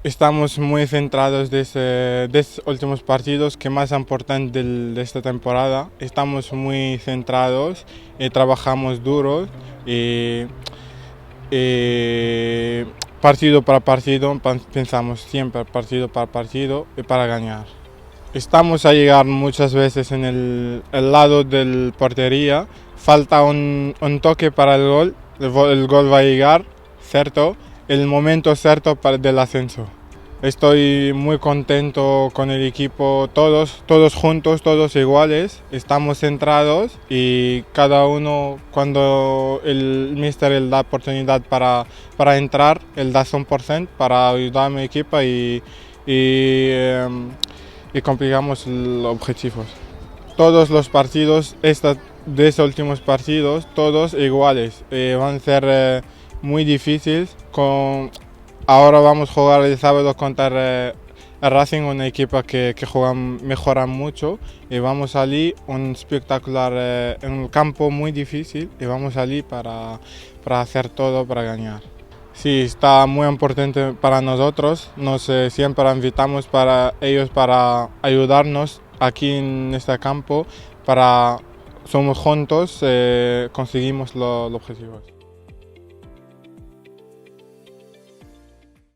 Estamos muy centrados de estos últimos partidos que más importante de esta temporada. Estamos muy centrados y trabajamos duro y, y partido para partido pensamos siempre partido para partido y para ganar. Estamos a llegar muchas veces en el lado del portería, falta un toque para el gol va a llegar, cierto, el momento cierto del ascenso. Estoy muy contento con el equipo, todos juntos, todos iguales, estamos centrados y cada uno cuando el míster le da oportunidad para entrar, él da 100% para ayudar a mi equipo y complicamos los objetivos. Todos los partidos de estos últimos partidos, todos iguales, van a ser muy difíciles. Ahora vamos a jugar el sábado contra el Racing, una equipa que mejora mucho y vamos a salir un espectacular en un campo muy difícil y vamos a salir para hacer todo para ganar. Sí, está muy importante para nosotros. Siempre invitamos para ellos para ayudarnos aquí en este campo. Somos juntos, conseguimos los objetivos.